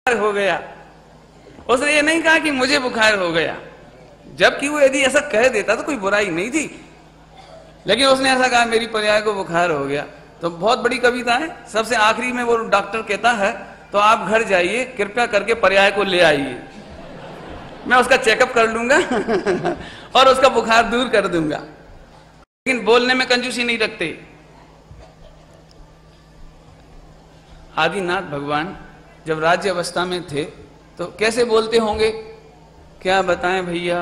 हो गया। उसने ये नहीं कहा कि मुझे बुखार हो गया, जबकि वो यदि ऐसा कह देता तो कोई बुराई नहीं थी, लेकिन उसने ऐसा कहा मेरी पर्याय को बुखार हो गया। तो बहुत बड़ी कविता है। सबसे आखिरी में वो डॉक्टर कहता है तो आप घर जाइए, कृपया करके पर्याय को ले आइए, मैं उसका चेकअप कर लूंगा और उसका बुखार दूर कर दूंगा। लेकिन बोलने में कंजूसी नहीं रखते। आदिनाथ भगवान जब राज्य अवस्था में थे तो कैसे बोलते होंगे, क्या बताएं भैया,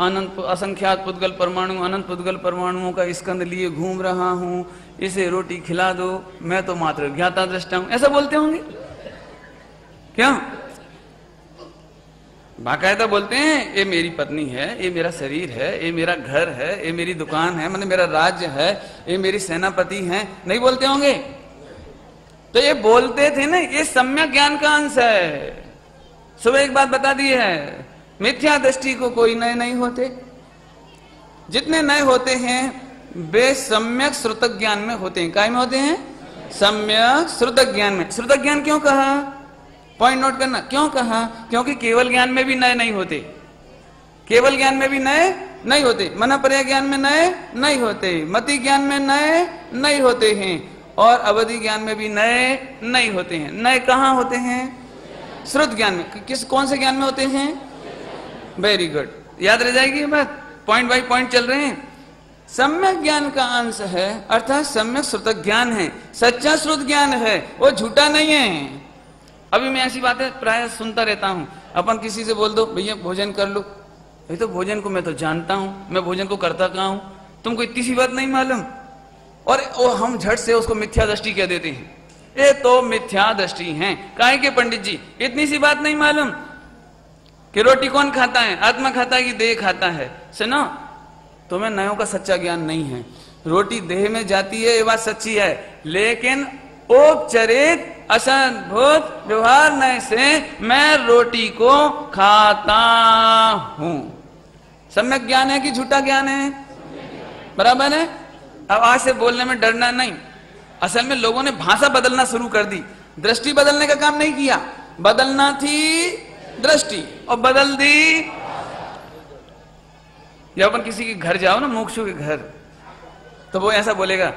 अनंत असंख्यात पुद्गल परमाणु, अनंत पुद्गल परमाणुओं का स्कंद लिए घूम रहा हूं, इसे रोटी खिला दो, मैं तो मात्र ज्ञाता दृष्टा हूं, ऐसा बोलते होंगे? क्यों? बाकायदा बोलते हैं ये मेरी पत्नी है, ये मेरा शरीर है, ये मेरा घर है, ये मेरी दुकान है, मतलब मेरा राज्य है, ये मेरी सेनापति है, नहीं बोलते होंगे? तो ये बोलते थे ना, ये सम्यक ज्ञान का अंश है। सुबह एक बात बता दी है, मिथ्या दृष्टि को कोई नए नहीं होते, जितने नए होते हैं वे सम्यक श्रुतक ज्ञान में होते हैं। काय में होते हैं? सम्यक श्रुतक ज्ञान में। श्रुतक ज्ञान क्यों कहा? पॉइंट नोट करना, क्यों कहा? क्योंकि केवल ज्ञान में भी नए नहीं होते, केवल ज्ञान में भी नए नहीं होते, मनपर्य ज्ञान में नए नहीं होते, मति ज्ञान में नए नहीं होते हैं, और अवधि ज्ञान में भी नए नहीं होते हैं। नए कहां होते हैं? श्रुत ज्ञान में। किस कौन से ज्ञान में होते हैं? वेरी गुड, याद रह जाएगी बात, पॉइंट बाय पॉइंट चल रहे हैं। सम्यक ज्ञान का अंश है, अर्थात सम्यक श्रुतक ज्ञान है, सच्चा श्रुत ज्ञान है, वो झूठा नहीं है। अभी मैं ऐसी बातें प्राय सुनता रहता हूं, अपन किसी से बोल दो भैया भोजन कर लो, ये तो भोजन को मैं तो जानता हूं, मैं भोजन को करता कहां हूं, तुमको इतनी सी बात नहीं मालूम, और हम झट से उसको मिथ्या दृष्टि कह देते हैं, ये तो मिथ्या दृष्टि है। काहे के पंडित जी, इतनी सी बात नहीं मालूम कि रोटी कौन खाता है, आत्मा खाता है कि देह खाता है? सुनो, तुम्हें नयों का सच्चा ज्ञान नहीं है। रोटी देह में जाती है, ये बात सच्ची है, लेकिन औपचारिक असद्भुत व्यवहार नय से मैं रोटी को खाता हूं। सम्यक ज्ञान है कि झूठा ज्ञान है? बराबर है। अब आज से बोलने में डरना नहीं। असल में लोगों ने भाषा बदलना शुरू कर दी, दृष्टि बदलने का काम नहीं किया। बदलना थी दृष्टि और बदल दी। जब अपन किसी के घर जाओ ना, मोक्षु के घर, तो वो ऐसा बोलेगा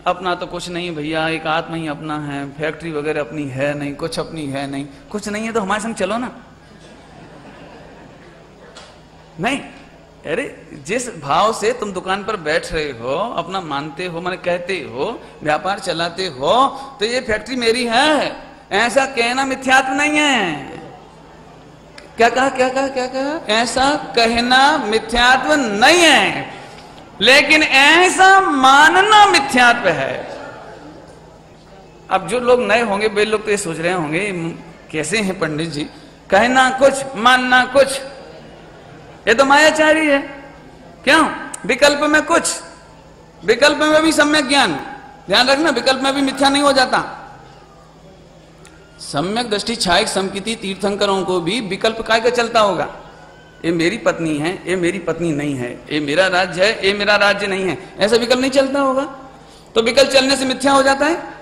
अपना तो कुछ नहीं भैया, एक आत्मा ही अपना है, फैक्ट्री वगैरह अपनी है नहीं, कुछ अपनी है नहीं। कुछ नहीं है तो हमारे संग चलो ना। नहीं, अरे जिस भाव से तुम दुकान पर बैठ रहे हो, अपना मानते हो, माने कहते हो, व्यापार चलाते हो, तो ये फैक्ट्री मेरी है, ऐसा कहना मिथ्यात्व नहीं है। क्या कहा, क्या कहा, क्या कहा? ऐसा कहना मिथ्यात्व नहीं है, लेकिन ऐसा मानना मिथ्यात्व है। अब जो लोग नए होंगे वे लोग तो ये सोच रहे होंगे कैसे हैं पंडित जी, कहना कुछ मानना कुछ, ये तो मायाचारी है। क्यों? विकल्प में कुछ, विकल्प में भी सम्यक ज्ञान, ध्यान रखना, विकल्प में भी मिथ्या नहीं हो जाता। सम्यक दृष्टि छायक समकिति तीर्थंकरों को भी विकल्प काय का चलता होगा, ये मेरी पत्नी है, ये मेरी पत्नी नहीं है, ये मेरा राज्य है, ये मेरा राज्य नहीं है, ऐसा विकल्प नहीं चलता होगा। तो विकल्प चलने से मिथ्या हो जाता है।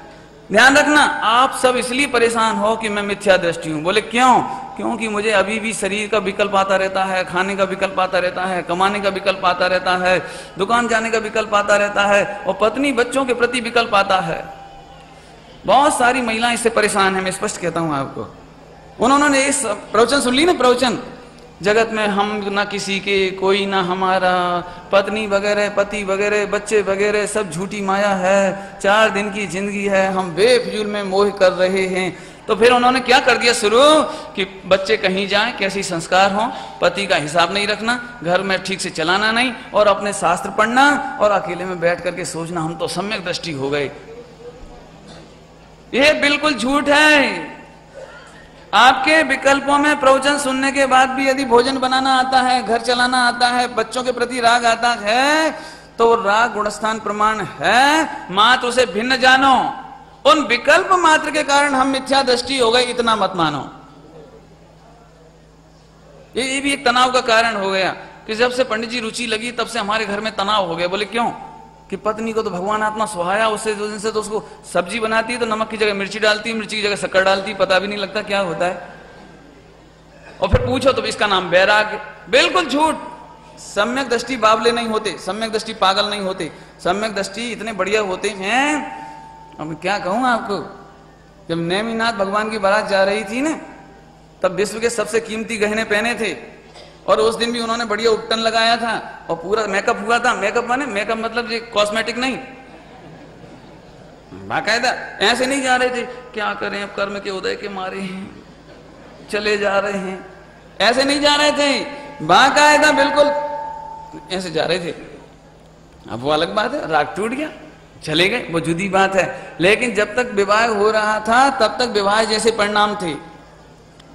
ध्यान रखना, आप सब इसलिए परेशान हो कि मैं मिथ्या दृष्टि हूं। बोले क्यों? क्योंकि मुझे अभी भी शरीर का विकल्प आता रहता है, खाने का विकल्प आता रहता है, कमाने का विकल्प आता रहता है, दुकान जाने का विकल्प आता रहता है, और पत्नी बच्चों के प्रति विकल्प आता है। बहुत सारी महिलाएं इससे परेशान है, मैं स्पष्ट कहता हूं आपको। उन्होंने इस प्रवचन सुन ली ना, प्रवचन, जगत में हम ना किसी के, कोई ना हमारा, पत्नी वगैरह, पति वगैरह, बच्चे वगैरह सब झूठी माया है, 4 दिन की जिंदगी है, हम बेफिजूल में मोह कर रहे हैं। तो फिर उन्होंने क्या कर दिया शुरू कि बच्चे कहीं जाएं, कैसी संस्कार हो, पति का हिसाब नहीं रखना, घर में ठीक से चलाना नहीं, और अपने शास्त्र पढ़ना, और अकेले में बैठ करके सोचना हम तो सम्यक दृष्टि हो गए। यह बिल्कुल झूठ है। आपके विकल्पों में प्रवचन सुनने के बाद भी यदि भोजन बनाना आता है, घर चलाना आता है, बच्चों के प्रति राग आता है, तो राग गुणस्थान प्रमाण है, मात्र उसे भिन्न जानो। उन विकल्प मात्र के कारण हम मिथ्या दृष्टि हो गए, इतना मत मानो। ये भी एक तनाव का कारण हो गया कि जब से पंडित जी रुचि लगी तब से हमारे घर में तनाव हो गया। बोले क्यों? कि पत्नी को तो भगवान आत्मा सुहाया, उससे जो दिन से तो उसको सब्जी बनाती है तो नमक की जगह मिर्ची डालती है, मिर्ची की जगह शक्कर डालती है, पता भी नहीं लगता क्या होता है। और फिर पूछो तो इसका नाम वैराग्य। बिल्कुल झूठ। सम्यक दृष्टि बावले नहीं होते, सम्यक दृष्टि पागल नहीं होते, सम्यक दृष्टि इतने बढ़िया होते हैं। अब क्या कहूं आपको, जब नेमिनाथ भगवान की बारात जा रही थी ना, तब विश्व के सबसे कीमती गहने पहने थे, और उस दिन भी उन्होंने बढ़िया उपटन लगाया था और पूरा मेकअप हुआ था। मेकअप माने मेकअप मतलब ये कॉस्मेटिक नहीं, बाकायदा। ऐसे नहीं जा रहे थे क्या करें अब कर्म के उदय के मारे हैं चले जा रहे हैं, ऐसे नहीं जा रहे थे, बाकायदा बिल्कुल ऐसे जा रहे थे। अब वो अलग बात है, राग टूट गया चले गए, वो जुदी बात है। लेकिन जब तक विवाह हो रहा था तब तक विवाह जैसे परिणाम थे,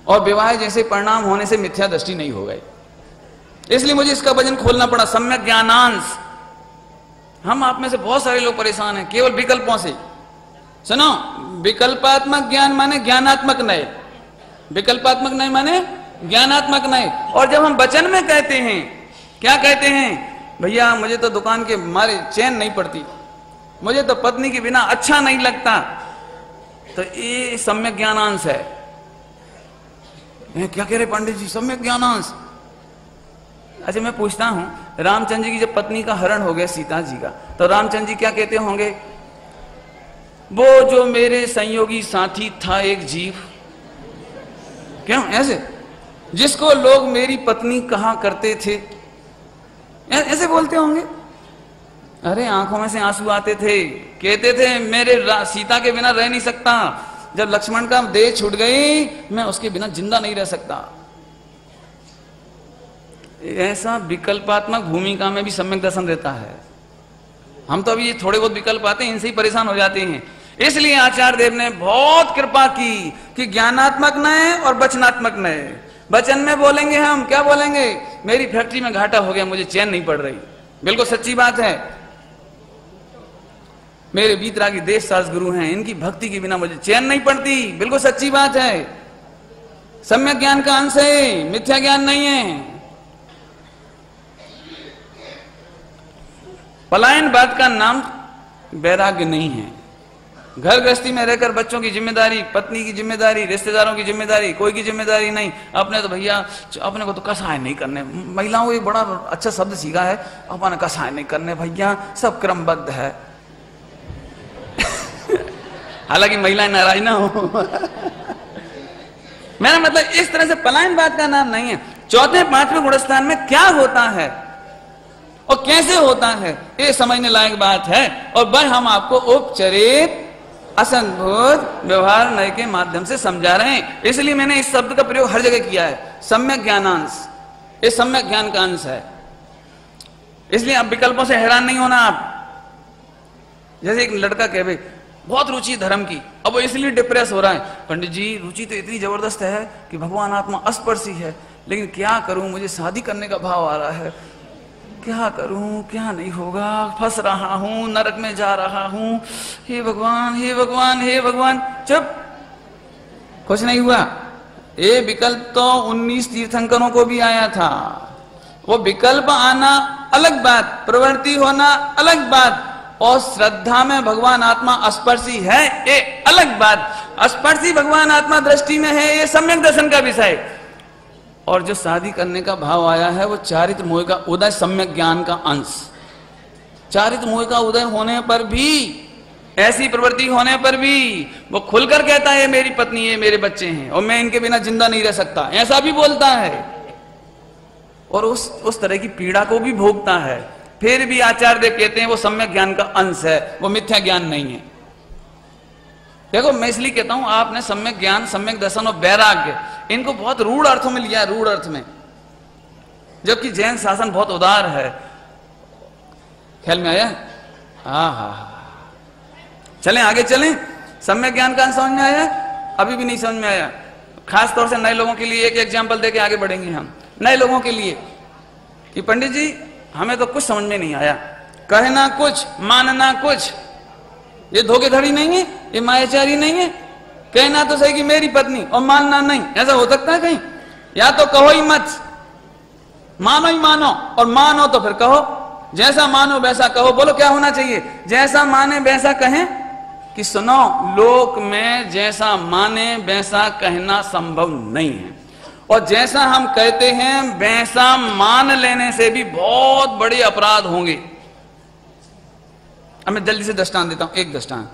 और विवाह जैसे परिणाम होने से मिथ्या दृष्टि नहीं हो गई। इसलिए मुझे इसका वजन खोलना पड़ा, सम्यक ज्ञानांश। हम आप में से बहुत सारे लोग परेशान हैं केवल विकल्पों से। सुनो, विकल्पात्मक ज्ञान माने ज्ञानात्मक नए, विकल्पात्मक नए माने ज्ञानात्मक नए। और जब हम वचन में कहते हैं, क्या कहते हैं, भैया मुझे तो दुकान के मारे चैन नहीं पड़ती, मुझे तो पत्नी के बिना अच्छा नहीं लगता, तो ये सम्यक ज्ञानांश है। क्या कह रहे पंडित जी, सम्यक ज्ञानांश? अच्छा मैं पूछता हूं, रामचंद्र जी की जब पत्नी का हरण हो गया सीता जी का, तो रामचंद्र जी क्या कहते होंगे, वो जो मेरे संयोगी साथी था एक जीव, क्यों ऐसे, जिसको लोग मेरी पत्नी कहा करते थे, ऐसे बोलते होंगे। अरे आंखों में से आंसू आते थे, कहते थे मेरे सीता के बिना रह नहीं सकता, जब लक्ष्मण का देह छूट गई मैं उसके बिना जिंदा नहीं रह सकता। ऐसा विकल्पात्मक भूमिका में भी सम्यक दर्शन रहता है। हम तो अभी ये थोड़े बहुत विकल्प आते हैं, इनसे ही परेशान हो जाते हैं। इसलिए आचार्य देव ने बहुत कृपा की कि ज्ञानात्मक नए और वचनात्मक नए। वचन में बोलेंगे हम, क्या बोलेंगे, मेरी फैक्ट्री में घाटा हो गया, मुझे चैन नहीं पड़ रही, बिल्कुल सच्ची बात है। मेरे बीतरागी देश शास्त्र गुरु हैं, इनकी भक्ति के बिना मुझे चैन नहीं पड़ती, बिल्कुल सच्ची बात है। सम्यक ज्ञान का अंश है, मिथ्या ज्ञान नहीं है। पलायनवाद का नाम वैराग्य नहीं है। घर गृहस्थी में रहकर बच्चों की जिम्मेदारी, पत्नी की जिम्मेदारी, रिश्तेदारों की जिम्मेदारी, कोई की जिम्मेदारी नहीं, अपने तो भैया अपने को तो कसाय नहीं करने। महिलाओं को एक बड़ा अच्छा शब्द सीखा है, अपने कसाय नहीं करने भैया, सब क्रमबद्ध है। हालांकि महिलाएं नाराज ना हो। मेरा मतलब इस तरह से पलायनवाद का नाम नहीं है। चौथे पांचवें गुणस्थान में क्या होता है और कैसे होता है, ये समझने लायक बात है। और वह हम आपको उपचरित असंभूत व्यवहार नय के माध्यम से समझा रहे हैं। इसलिए मैंने इस शब्द का प्रयोग हर जगह किया है, सम्यक ज्ञानांश। ये सम्यक ज्ञान का अंश है। इसलिए आप विकल्पों से हैरान नहीं होना। आप जैसे एक लड़का कहे बहुत रुचि धर्म की, अब वो इसलिए डिप्रेस हो रहा है, पंडित जी रुचि तो इतनी जबरदस्त है कि भगवान आत्मा अस्पर्शी है, लेकिन क्या करूं, मुझे शादी करने का भाव आ रहा है, क्या करूं, क्या नहीं होगा, फंस रहा हूं, नरक में जा रहा हूं, हे भगवान हे भगवान हे भगवान। चुप, कुछ नहीं हुआ। ये विकल्प तो 19 तीर्थंकरों को भी आया था। वो विकल्प आना अलग बात, प्रवृत्ति होना अलग बात, और श्रद्धा में भगवान आत्मा अस्पर्शी है ये अलग बात। अस्पर्शी भगवान आत्मा दृष्टि में है, ये सम्यक दर्शन का विषय। और जो शादी करने का भाव आया है वो चारित्र मोह का उदय, सम्यक ज्ञान का अंश। चारित्र मोह का उदय होने पर भी, ऐसी प्रवृत्ति होने पर भी वो खुलकर कहता है मेरी पत्नी है, मेरे बच्चे हैं और मैं इनके बिना जिंदा नहीं रह सकता, ऐसा भी बोलता है। और उस तरह की पीड़ा को भी भोगता है। फिर भी आचार्य कहते हैं वो सम्यक ज्ञान का अंश है, वो मिथ्या ज्ञान नहीं है। देखो मैं इसलिए कहता हूं, आपने सम्यक ज्ञान, सम्यक दर्शन और वैराग्य, इनको बहुत रूढ़ अर्थों में लिया है, रूढ़ अर्थ में, जबकि जैन शासन बहुत उदार है। ख्याल में आया? हाँ, चलें आगे चलें। सम्यक ज्ञान का अंश समझ में आया? अभी भी नहीं समझ में आया। खास तौर से नए लोगों के लिए एक एग्जाम्पल देके आगे बढ़ेंगे हम। नए लोगों के लिए कि पंडित जी हमें तो कुछ समझ में नहीं आया, कहना कुछ मानना कुछ, ये धोखेधड़ी नहीं है, ये मायाचारी नहीं है। कहना तो सही कि मेरी पत्नी और मानना नहीं, ऐसा हो सकता है कहीं? या तो कहो ही मत, मानो ही मानो, और मानो तो फिर कहो, जैसा मानो वैसा कहो। बोलो क्या होना चाहिए? जैसा माने वैसा कहें कि सुनो, लोक में जैसा माने वैसा कहना संभव नहीं है। और जैसा हम कहते हैं वैसा मान लेने से भी बहुत बड़े अपराध होंगे। अब मैं जल्दी से दृष्टांत देता हूं, एक दृष्टांत।